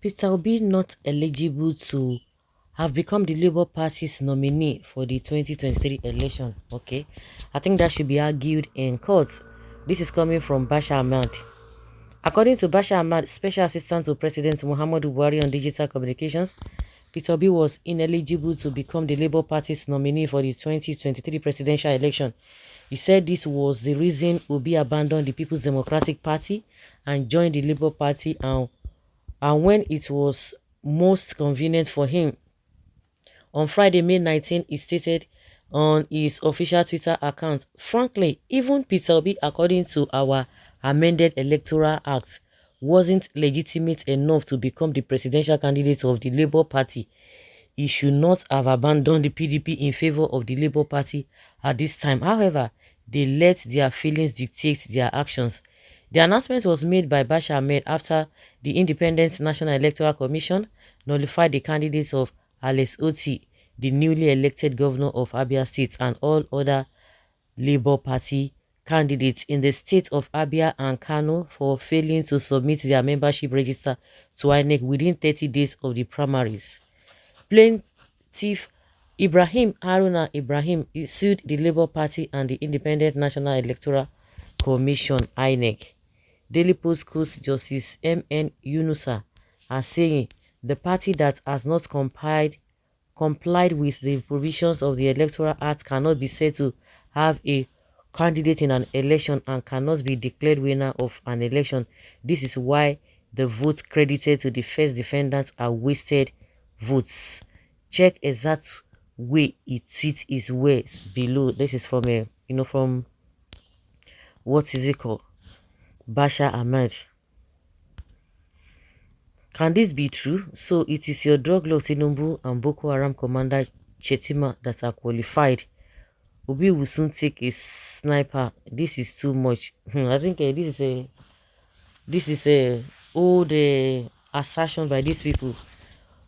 Peter Obi not eligible to have become the Labour Party's nominee for the 2023 election? Okay, I think that should be argued in court. This is coming from Bashir Ahmad. According to Bashir Ahmad, Special Assistant to President Muhammadu Buhari on Digital Communications, Peter Obi was ineligible to become the Labour Party's nominee for the 2023 presidential election. He said this was the reason Obi abandoned the People's Democratic Party and joined the Labour Party, and when it was most convenient for him. On Friday, May 19, he stated on his official Twitter account, "Frankly, even Peter Obi, according to our amended Electoral Act, wasn't legitimate enough to become the presidential candidate of the Labour Party. He should not have abandoned the PDP in favor of the Labour Party at this time. However, they let their feelings dictate their actions." The announcement was made by Bashir Ahmed after the Independent National Electoral Commission nullified the candidates of Alex Otti, the newly elected governor of Abia State, and all other Labour Party candidates in the state of Abia and Kano for failing to submit their membership register to INEC within 30 days of the primaries. Plaintiff Ibrahim Haruna Ibrahim sued the Labour Party and the Independent National Electoral Commission INEC. Daily Post quotes Justice M.N. Yunusa as saying the party that has not complied with the provisions of the Electoral Act cannot be said to have a candidate in an election and cannot be declared winner of an election. This is why the votes credited to the first defendants are wasted votes. Check exact way he tweets his words below. This is from from what is it called? Bashir Ahmed. Can this be true? So it is your drug lord Tinubu and Boko Haram commander Chetima that are qualified. Obi will soon take a sniper. This is too much. I think this is a old assertion by these people.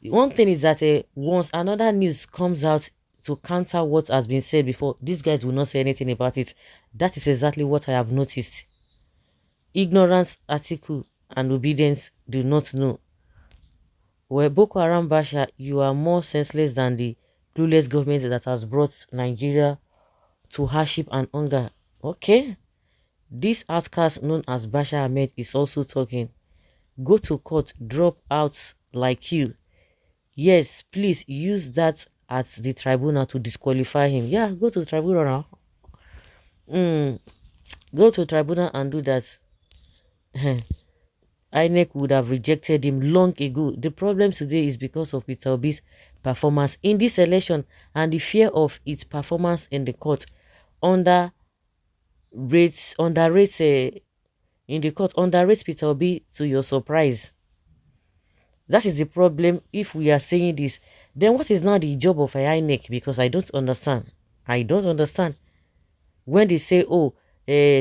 One thing is that once another news comes out to counter what has been said before, these guys will not say anything about it. That is exactly what I have noticed. Ignorance, article, and obedience do not know. Well, Boko Haram Bashir, you are more senseless than the clueless government that has brought Nigeria to hardship and hunger. Okay, this outcast known as Bashir Ahmed is also talking. Go to court, drop out like you. Yes, please use that at the tribunal to disqualify him. Yeah, go to the tribunal now. Go to the tribunal and do that. INEC would have rejected him long ago. The problem today is because of Peter Obi's performance in this election and the fear of its performance in the court. Underrates Peter Obi to your surprise. That is the problem. If we are saying this, then what is now the job of INEC? Because I don't understand. I don't understand. When they say, oh,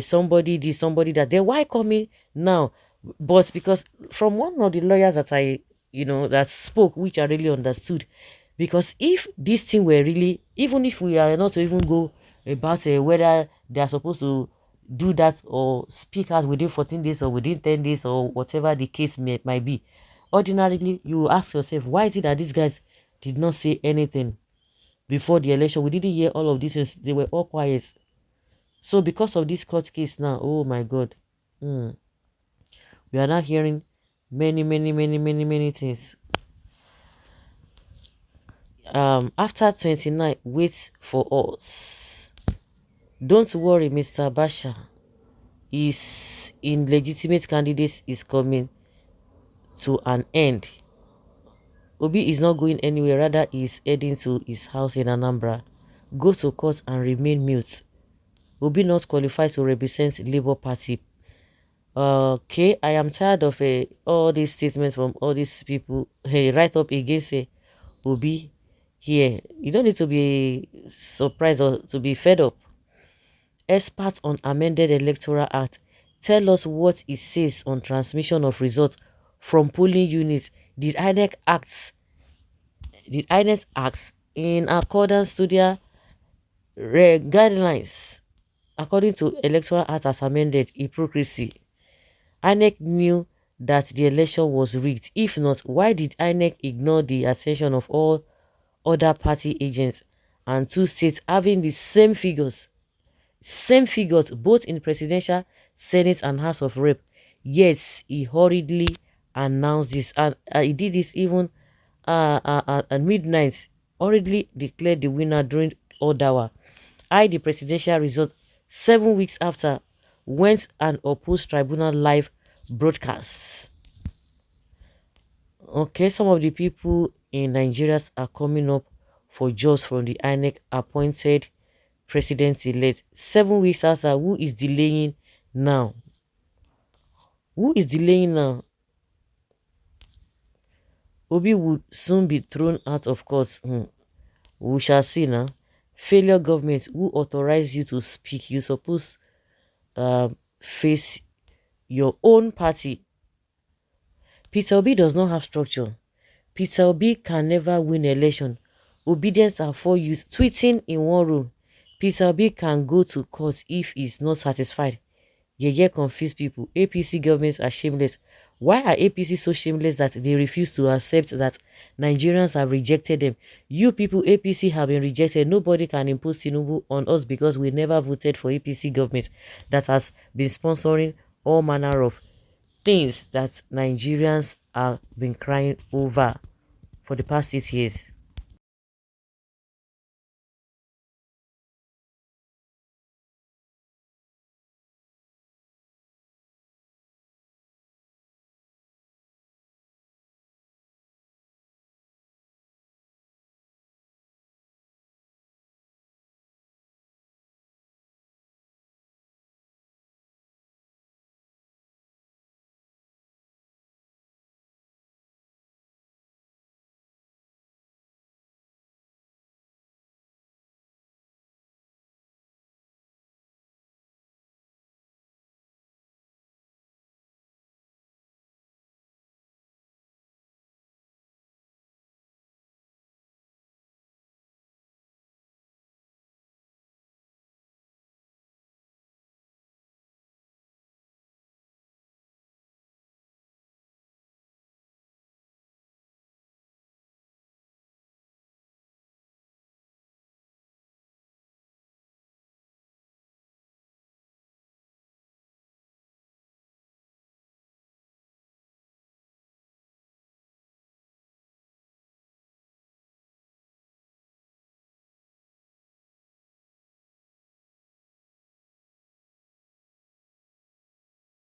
somebody this, somebody that, then why coming now? But because from one of the lawyers that that spoke, which I really understood, because if this thing were really, even if we are not to even go about whether they are supposed to do that or speak out within 14 days or within 10 days or whatever the case might be, ordinarily you ask yourself, why is it that these guys did not say anything before the election? We didn't hear all of this. They were all quiet. So because of this court case now, oh my God, we are now hearing many things. After 29, wait for us. Don't worry, Mr. Bashir. His illegitimate candidate is coming to an end. Obi is not going anywhere, rather he is heading to his house in Anambra. Go to court and remain mute. Obi not qualified to represent Labour Party. Okay, I am tired of all these statements from all these people. Hey, right up against Obi here. You don't need to be surprised or to be fed up. Experts on amended Electoral Act, tell us what it says on transmission of results from polling units. Did INEC act in accordance to their guidelines according to Electoral Act as amended? Hypocrisy. INEC knew that the election was rigged? If not, why did INEC ignore the attention of all other party agents and two states having the same figures both in presidential, senate and house of rep? Yes, he hurriedly announced this, and he did this even at midnight, hurriedly declared the winner during odd hour. The presidential result 7 weeks after, went and opposed tribunal live broadcast. Okay, some of the people in Nigeria are coming up for jobs from the INEC appointed president-elect. 7 weeks after, who is delaying now? Who is delaying now? Obi would soon be thrown out of court. We shall see now. Failure government, who authorized you to speak? You suppose face your own party. Peter Obi does not have structure. Peter Obi can never win election. Obedience are for youth tweeting in one room. Peter Obi can go to court if he's not satisfied. Confused people. APC governments are shameless. Why are APC so shameless that they refuse to accept that Nigerians have rejected them? You people, APC have been rejected. Nobody can impose Tinubu on us because we never voted for APC government that has been sponsoring all manner of things that Nigerians have been crying over for the past 8 years.